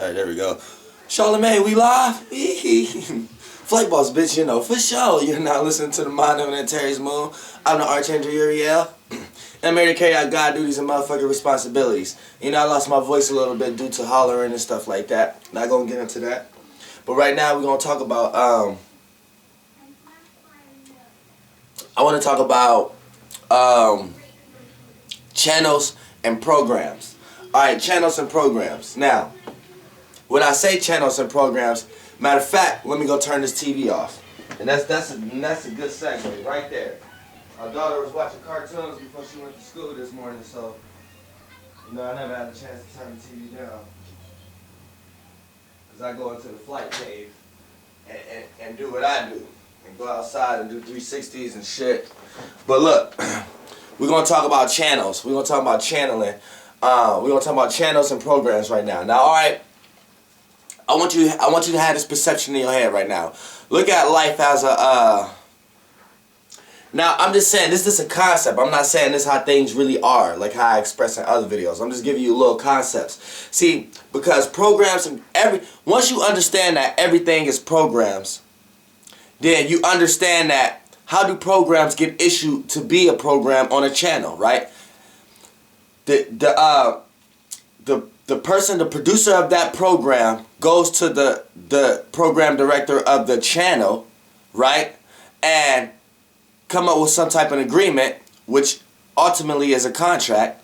Alright, there we go. Charlamagne, we live? Flight boss, bitch, you know, for sure. You're not listening to the Mind and Terry's Moon. I'm the Archangel Uriel. I'm here to carry out God duties and motherfucking responsibilities. You know, I lost my voice a little bit due to hollering and stuff like that. Not gonna get into that. But right now we're gonna talk about I wanna talk about channels and programs. Alright, channels and programs. Now, when I say channels and programs, matter of fact, let me go turn this TV off. And that's a good segue right there. Our daughter was watching cartoons before she went to school this morning, so you know I never had a chance to turn the TV down. Cause I go into the flight cave and do what I do. And go outside and do 360s and shit. But look, we're gonna talk about channels. We're gonna talk about channeling. We're gonna talk about channels and programs right now. Now, alright, I want you to have this perception in your head right now. Look at life as a now, I'm just saying, this is a concept. I'm not saying this is how things really are, like how I express in other videos. I'm just giving you little concepts. See, because programs, once you understand that everything is programs, then you understand that how do programs get issued to be a program on a channel, right? The person, the producer of that program goes to the program director of the channel, right? And come up with some type of agreement, which ultimately is a contract,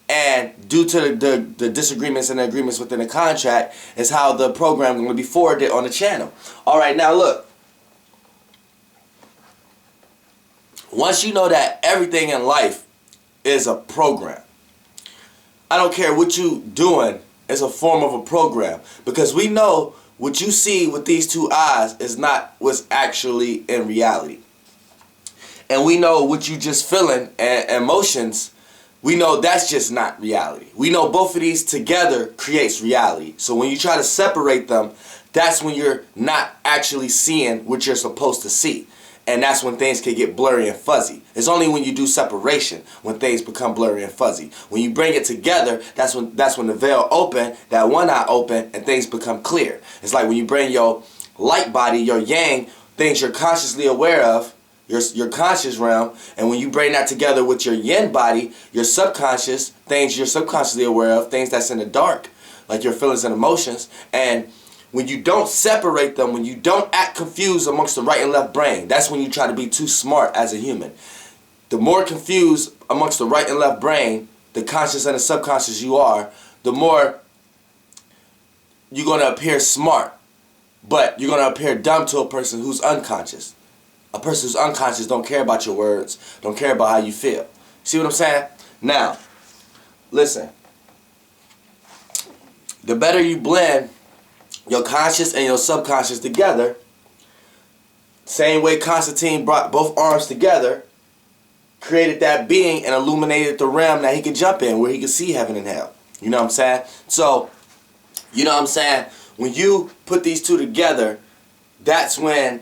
and due to the disagreements and the agreements within the contract is how the program is going to be forwarded on the channel. Alright, now look. Once you know that everything in life is a program, I don't care what you doing is a form of a program, because we know what you see with these two eyes is not what's actually in reality. And we know what you just feeling and emotions, we know that's just not reality. We know both of these together creates reality. So when you try to separate them, that's when you're not actually seeing what you're supposed to see. And that's when things can get blurry and fuzzy. It's only when you do separation when things become blurry and fuzzy. When you bring it together, that's when the veil open, that one eye open, and things become clear. It's like when you bring your light body, your yang, things you're consciously aware of, your conscious realm, and when you bring that together with your yin body, your subconscious, things you're subconsciously aware of, things that's in the dark, like your feelings and emotions, and when you don't separate them, when you don't act confused amongst the right and left brain, that's when you try to be too smart as a human. The more confused amongst the right and left brain, the conscious and the subconscious you are, the more you're going to appear smart, but you're going to appear dumb to a person who's unconscious. A person who's unconscious don't care about your words, don't care about how you feel. See what I'm saying? Now, listen. The better you blend your conscious and your subconscious together, same way Constantine brought both arms together, created that being and illuminated the realm that he could jump in, where he could see heaven and hell. You know what I'm saying? So, you know what I'm saying? When you put these two together, that's when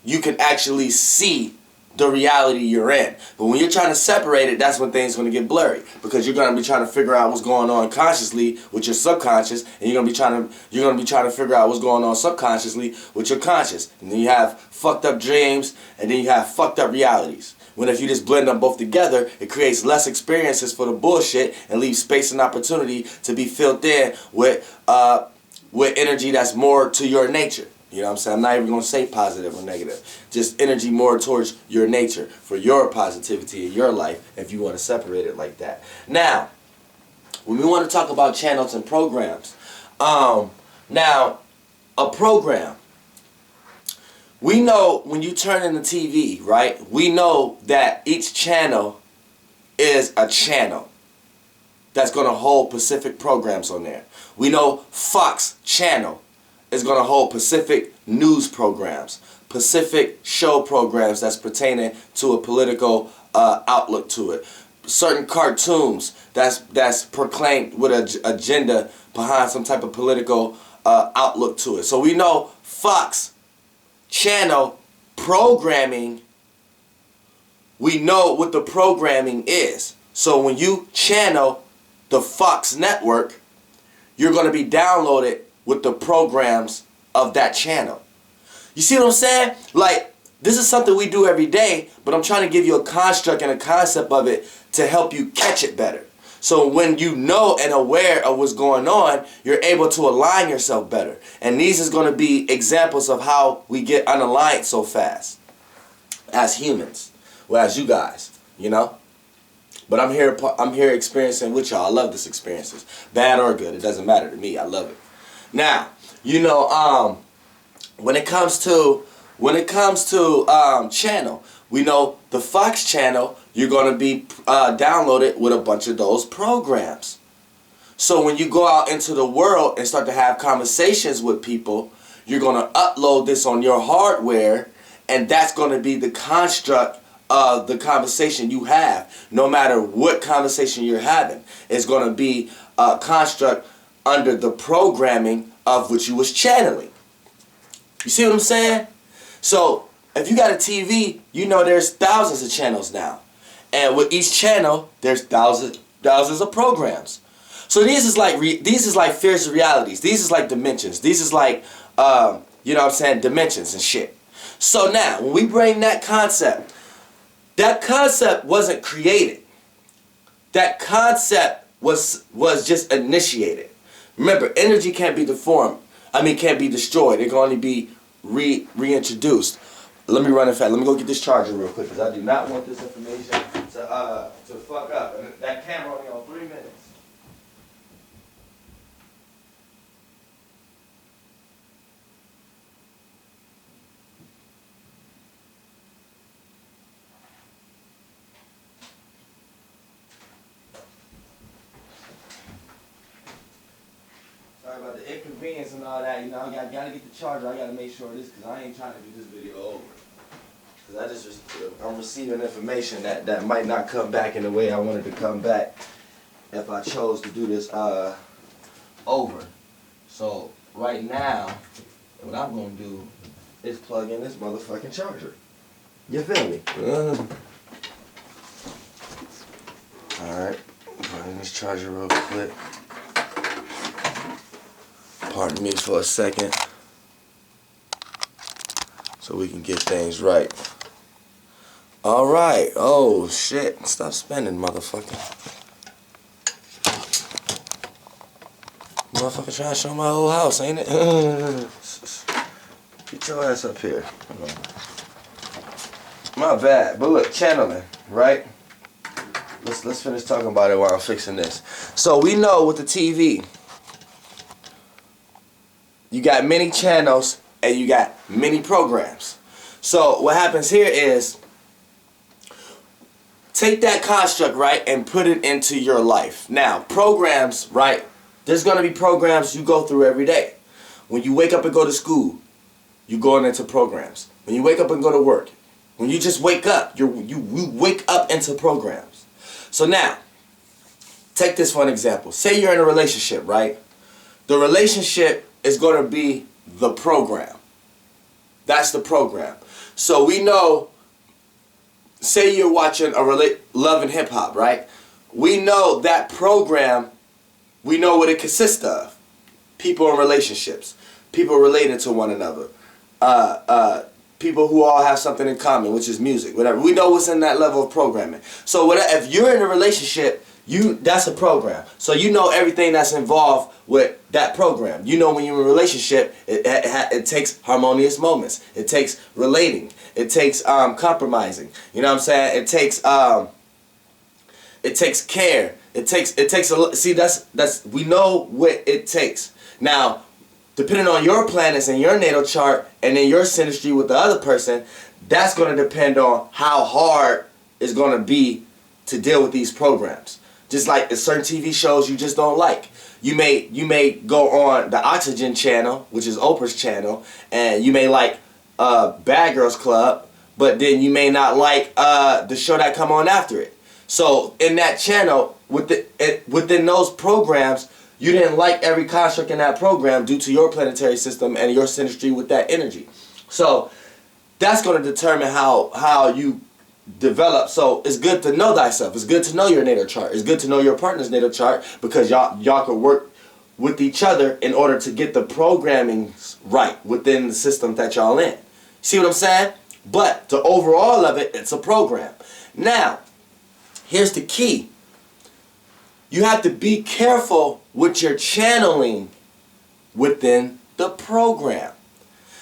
you can actually see the reality you're in. But when you're trying to separate it, that's when things are going to get blurry, because you're going to be trying to figure out what's going on consciously with your subconscious, and you're going to be trying to figure out what's going on subconsciously with your conscious. And then you have fucked up dreams, and then you have fucked up realities. When if you just blend them both together, it creates less experiences for the bullshit and leaves space and opportunity to be filled in with energy that's more to your nature. You know what I'm saying? I'm not even going to say positive or negative. Just energy more towards your nature for your positivity in your life, if you want to separate it like that. Now, when we want to talk about channels and programs, now, a program, we know when you turn in the TV, right? We know that each channel is a channel that's going to hold specific programs on there. We know Fox Channel is going to hold Pacific news programs, Pacific show programs that's pertaining to a political outlook to it. Certain cartoons that's proclaimed with an agenda behind some type of political outlook to it. So we know Fox Channel programming, we know what the programming is. So when you channel the Fox network, you're going to be downloaded with the programs of that channel. You see what I'm saying? Like, this is something we do every day, but I'm trying to give you a construct and a concept of it to help you catch it better. So when you know and aware of what's going on, you're able to align yourself better. And these is going to be examples of how we get unaligned so fast as humans. Well, as you guys, you know. But I'm here experiencing with y'all. I love this experiences. Bad or good, it doesn't matter to me. I love it. Now, you know, when it comes to channel, we know the Fox channel, you're going to be downloaded with a bunch of those programs. So when you go out into the world and start to have conversations with people, you're going to upload this on your hardware, and that's going to be the construct of the conversation you have. No matter what conversation you're having, it's going to be a construct under the programming of which you was channeling. You see what I'm saying? So if you got a TV, you know there's thousands of channels now. And with each channel, there's thousands of programs. So these is like fierce realities. These is like dimensions. These is like, you know what I'm saying, dimensions and shit. So now, when we bring that concept wasn't created. That concept was just initiated. Remember, energy can't be deformed. Can't be destroyed. It can only be reintroduced. Let me run it fast. Let me go get this charger real quick, because I do not want this information to fuck up. And that camera only on 3 minutes. Sorry about the inconvenience and all that. You know, I gotta get the charger. I gotta make sure of this, because I ain't trying to do this video over. Because I'm receiving information that might not come back in the way I wanted to come back if I chose to do this over. So right now, what I'm gonna do is plug in this motherfucking charger. You feel me? Alright, plug in this charger real quick. Pardon me for a second, so we can get things right. Alright, oh shit, stop spending, motherfucker. Motherfucker trying to show my whole house, ain't it? Get your ass up here. My bad, but look, channeling, right? Let's finish talking about it while I'm fixing this. So we know with the TV, you got many channels and you got many programs. So what happens here is, take that construct, right, and put it into your life. Now, programs, right, there's going to be programs you go through every day. When you wake up and go to school, you're going into programs. When you wake up and go to work, when you just wake up, you wake up into programs. So now, take this for an example. Say you're in a relationship, right? The relationship is going to be the program. That's the program. So we know, say you're watching Love and Hip Hop, right? We know that program, we know what it consists of. People in relationships. People related to one another. People who all have something in common, which is music, whatever. We know what's in that level of programming. So if you're in a relationship, that's a program. So you know everything that's involved with that program. You know when you're in a relationship, it takes harmonious moments. It takes relating. It takes compromising. You know what I'm saying? It takes care. It takes a, see, that's we know what it takes. Now, depending on your planets and your natal chart and then your synastry with the other person, that's going to depend on how hard it's going to be to deal with these programs. Just like the certain TV shows you just don't like. You may go on the Oxygen channel, which is Oprah's channel, and you may like Bad Girls Club, but then you may not like the show that come on after it. So in that channel, within those programs, you didn't like every construct in that program due to your planetary system and your synastry with that energy. So that's going to determine how you develop. So it's good to know thyself. It's good to know your natal chart. It's good to know your partner's natal chart, because y'all can work with each other in order to get the programming right within the system that y'all in. See what I'm saying? But the overall of it, it's a program. Now, here's the key. You have to be careful with your channeling within the program.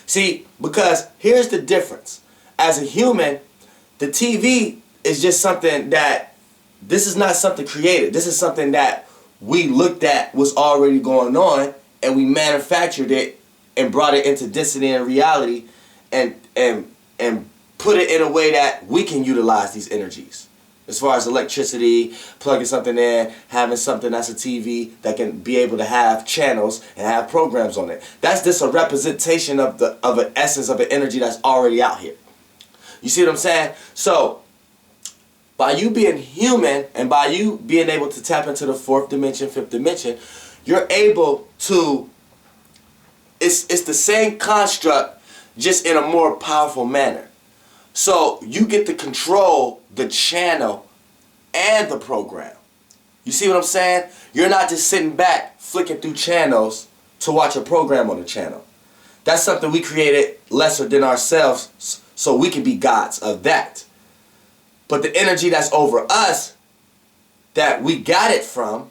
See, because here's the difference. As a human, the TV is just something that, this is not something created. This is something that we looked at was already going on, and we manufactured it and brought it into dissonant reality and put it in a way that we can utilize these energies. As far as electricity, plugging something in, having something that's a TV that can be able to have channels and have programs on it. That's just a representation of an essence of an energy that's already out here. You see what I'm saying? So, by you being human and by you being able to tap into the fourth dimension, fifth dimension, you're able to, it's the same construct, just in a more powerful manner. So you get to control the channel and the program. You see what I'm saying? You're not just sitting back flicking through channels to watch a program on the channel. That's something we created lesser than ourselves so we can be gods of that. But the energy that's over us, that we got it from,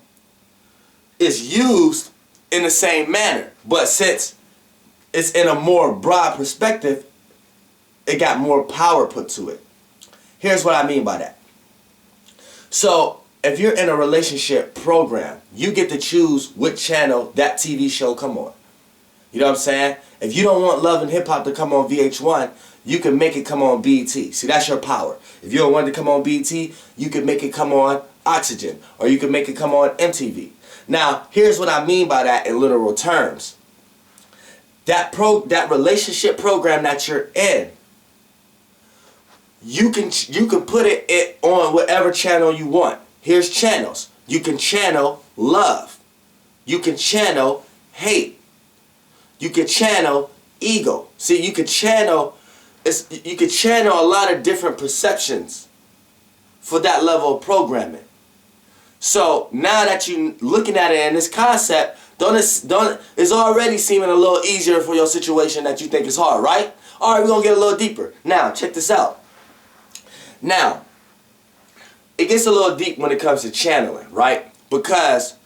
is used in the same manner. But since it's in a more broad perspective, it got more power put to it. Here's what I mean by that. So, if you're in a relationship program, you get to choose which channel that TV show come on. You know what I'm saying? If you don't want Love and Hip Hop to come on VH1, you can make it come on BET. See, that's your power. If you don't want it to come on BET, you can make it come on Oxygen, or you can make it come on MTV. Now, here's what I mean by that in literal terms. That relationship program that you're in, you can put it on whatever channel you want. Here's channels. You can channel love. You can channel hate. You can channel ego. See, you can channel a lot of different perceptions for that level of programming. So now that you're looking at it in this concept, it's already seeming a little easier for your situation that you think is hard, right? All right, we're going to get a little deeper. Now, check this out. Now, it gets a little deep when it comes to channeling, right? Because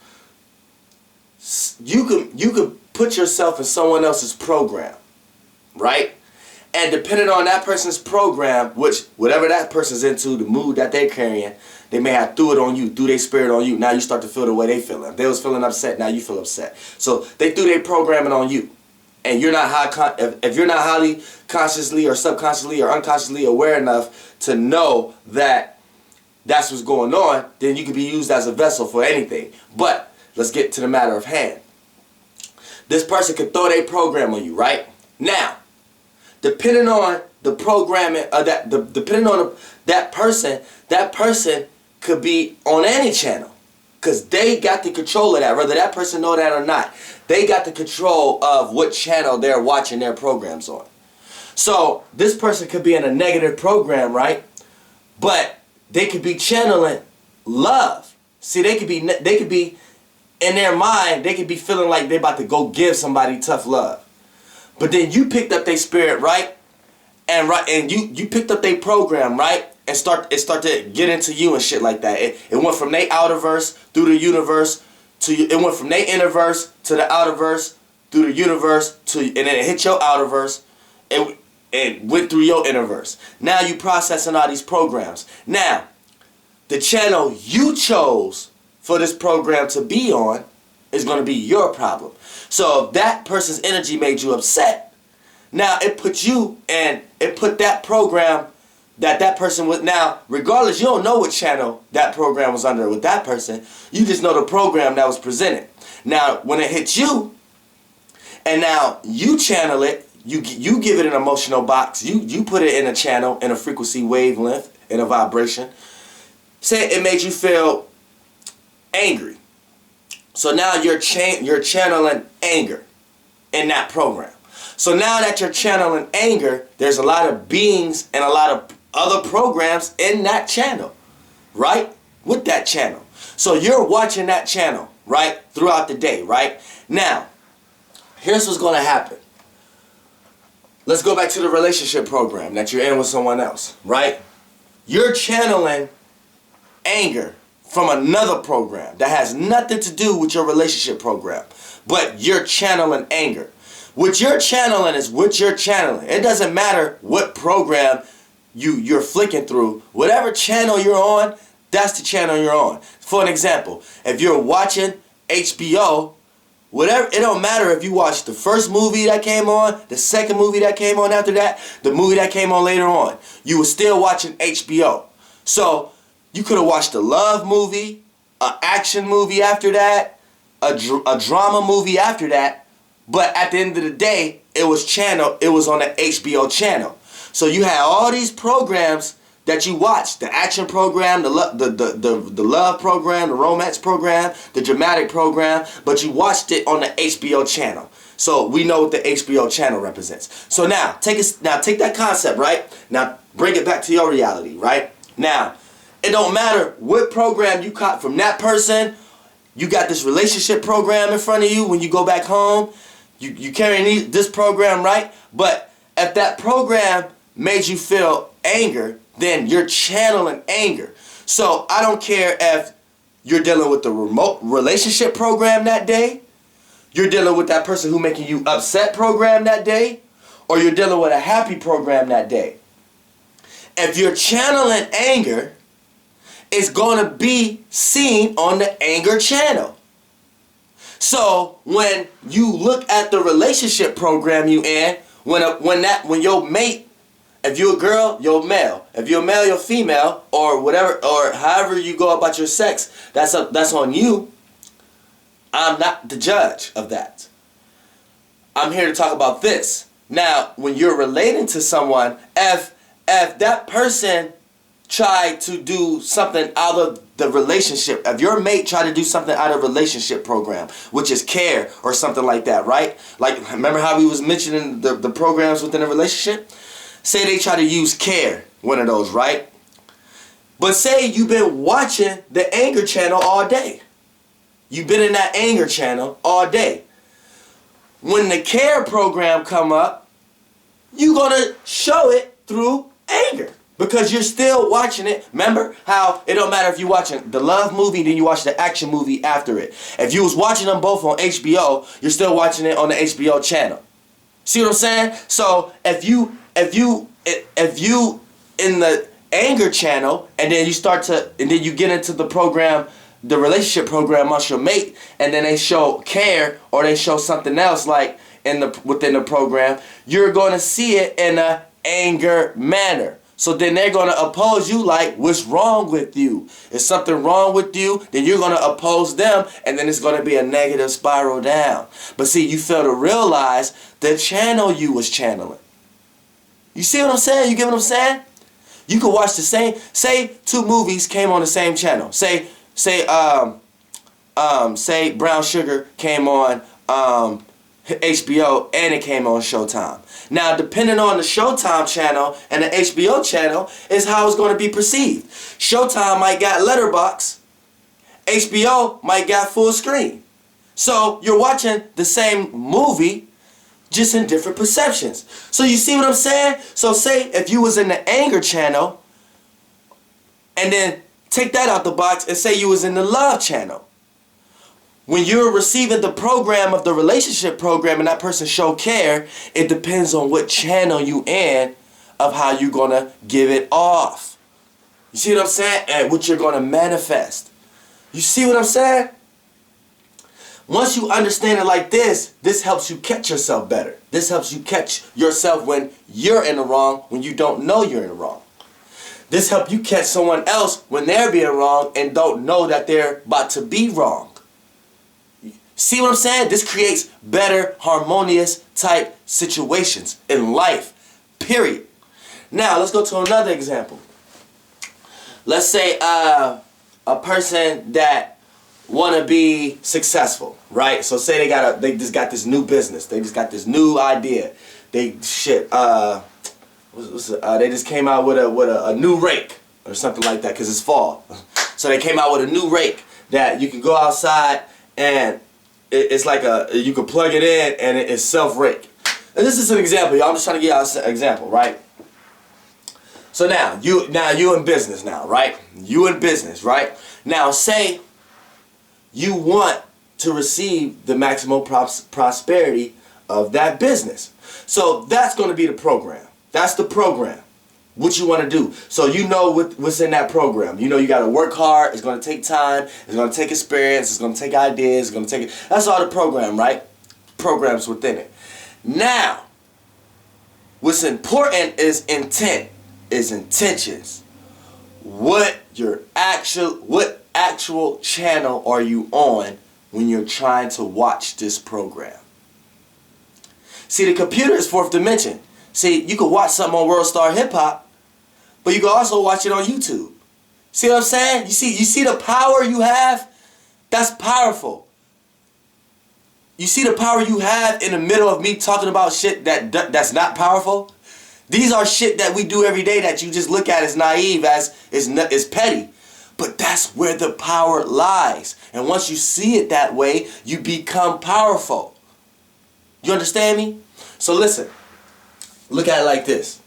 you could put yourself in someone else's program, right? And depending on that person's program, which whatever that person's into, the mood that they're carrying, they may have threw it on you, threw their spirit on you. Now you start to feel the way they feeling. If they was feeling upset, now you feel upset. So they threw their programming on you. And you're not if you're not highly consciously or subconsciously or unconsciously aware enough to know that that's what's going on, then you can be used as a vessel for anything. But let's get to the matter of hand. This person could throw their program on you, right? Now, depending on the programming depending on that person could be on any channel. Because they got the control of that, whether that person know that or not. They got the control of what channel they're watching their programs on. So this person could be in a negative program, right? But they could be channeling love. See, they could be in their mind, they could be feeling like they're about to go give somebody tough love. But then you picked up their spirit, right? And you picked up their program, right? And start to get into you and shit like that. It went from their outer verse through the universe it went from their inner verse to the outer verse through the universe and then it hit your outer verse and went through your inner verse. Now you processing all these programs. Now, the channel you chose for this program to be on is going to be your problem. So if that person's energy made you upset, now it put you and it put that program that person was. Now, regardless, you don't know what channel that program was under with that person. You just know the program that was presented. Now, when it hits you, and now you channel it, you give it an emotional box. You put it in a channel, in a frequency wavelength, in a vibration. Say it made you feel angry. So now you're channeling anger in that program. So now that you're channeling anger, there's a lot of beings and a lot of other programs in that channel, right? With that channel. So you're watching that channel right? Throughout the day, right? Now, here's what's going to happen. Let's go back to the relationship program that you're in with someone else, right? You're channeling anger from another program that has nothing to do with your relationship program, but you're channeling anger. What you're channeling is what you're channeling. It doesn't matter what program you're flicking through. Whatever channel you're on, that's the channel you're on. For an example, if you're watching HBO, whatever, it don't matter if you watch the first movie that came on, the second movie that came on after that, the movie that came on later on. You were still watching HBO. So you could have watched a love movie, an action movie after that, a drama movie after that, but at the end of the day, it was on the HBO channel. So you had all these programs that you watched: the action program, the love program, the romance program, the dramatic program, but you watched it on the HBO channel. So we know what the HBO channel represents. So now take that concept, right? Now bring it back to your reality, right? Now, it don't matter what program you caught from that person. You got this relationship program in front of you when you go back home. You carrying this program, right? But if that program made you feel anger, then you're channeling anger. So I don't care if you're dealing with the remote relationship program that day, you're dealing with that person who making you upset program that day, or you're dealing with a happy program that day. If you're channeling anger, it's going to be seen on the anger channel. So when you look at the relationship program you in, when your mate, if you're a girl, you're male. If you're male, you're female, or whatever, or however you go about your sex, that's on you. I'm not the judge of that. I'm here to talk about this. Now, when you're relating to someone, if that person tried to do something out of the relationship, if your mate tried to do something out of relationship program, which is care or something like that, right? Like, remember how we was mentioning the programs within a relationship? Say they try to use care, one of those, right? But say you've been watching the anger channel all day. You've been in that anger channel all day. When the care program come up, you're going to show it through anger because you're still watching it. Remember how it don't matter if you're watching the love movie, then you watch the action movie after it. If you was watching them both on HBO, you're still watching it on the HBO channel. See what I'm saying? So if you in the anger channel and then you get into the program, the relationship program amongst your mate, and then they show care or they show something else like within the program, you're going to see it in a anger manner. So then they're going to oppose you like, what's wrong with you? Is something wrong with you? Then you're going to oppose them, and then it's going to be a negative spiral down. But see, you fail to realize the channel you was channeling. You see what I'm saying? You get what I'm saying? You could watch the same, say two movies came on the same channel. Say Brown Sugar came on HBO and it came on Showtime. Now, depending on the Showtime channel and the HBO channel is how it's going to be perceived. Showtime might got letterbox. HBO might got full screen. So you're watching the same movie, just in different perceptions. So you see what I'm saying? So say if you was in the anger channel, and then take that out the box and say you was in the love channel. When you're receiving the program of the relationship program and that person show care, it depends on what channel you in of how you're going to give it off. You see what I'm saying? And what you're going to manifest. You see what I'm saying? Once you understand it like this helps you catch yourself better. This helps you catch yourself when you're in the wrong, when you don't know you're in the wrong. This helps you catch someone else when they're being wrong and don't know that they're about to be wrong. See what I'm saying? This creates better, harmonious type situations in life, period. Now, let's go to another example. Let's say a person that want to be successful, right? So say they just got this new business. They just got this new idea. They just came out with a new rake or something like that because it's fall. So they came out with a new rake that you can go outside and it's like you can plug it in and it's self-rake. And this is an example, y'all. I'm just trying to give y'all an example, right? So now you in business now, right? You in business, right? Now say you want to receive the maximum prosperity of that business. So that's going to be the program. That's the program. What you want to do. So you know what's in that program. You know you got to work hard. It's going to take time. It's going to take experience. It's going to take ideas. It's going to take... That's all the program, right? Programs within it. Now, what's important is intent. Is intentions. What actual channel are you on when you're trying to watch this program? See, the computer is fourth dimension. See, you can watch something on World Star Hip Hop, but you can also watch it on YouTube. See what I'm saying? You see the power you have? That's powerful. You see the power you have in the middle of me talking about shit that's not powerful? These are shit that we do every day that you just look at as naive, as is petty. But that's where the power lies. And once you see it that way, you become powerful. You understand me? So listen, look at it like this.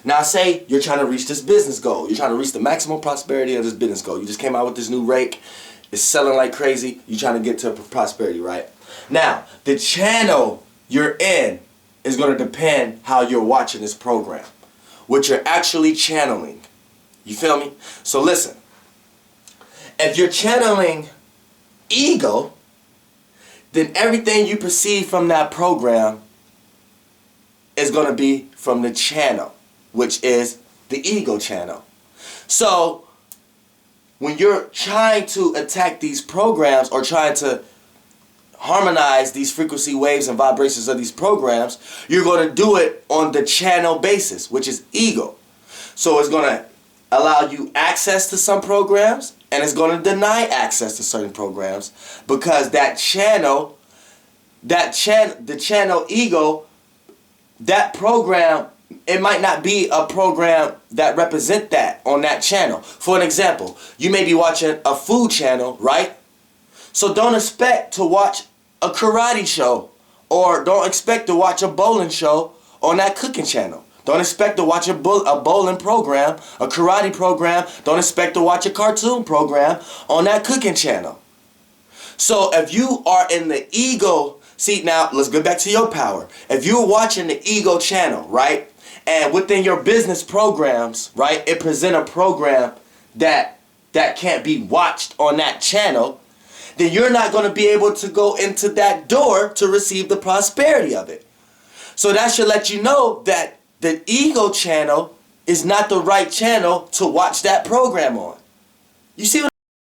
Now say you're trying to reach this business goal. You're trying to reach the maximum prosperity of this business goal. You just came out with this new rake. It's selling like crazy. You're trying to get to prosperity, right? Now, the channel you're in is going to depend how you're watching this program. What you're actually channeling. You feel me? So listen. If you're channeling ego, then everything you perceive from that program is going to be from the channel, which is the ego channel. So when you're trying to attack these programs or trying to harmonize these frequency waves and vibrations of these programs, you're going to do it on the channel basis, which is ego. So it's going to allow you access to some programs, and it's going to deny access to certain programs, because the channel ego, that program, it might not be a program that represent that on that channel. For an example, you may be watching a food channel, right? So don't expect to watch a karate show, or don't expect to watch a bowling show on that cooking channel. Don't expect to watch a bowling program, a karate program. Don't expect to watch a cartoon program on that cooking channel. So if you are in the ego, see, now let's go back to your power. If you're watching the ego channel, right, and within your business programs, right, it present a program that can't be watched on that channel, then you're not going to be able to go into that door to receive the prosperity of it. So that should let you know that the ego channel is not the right channel to watch that program on. You see what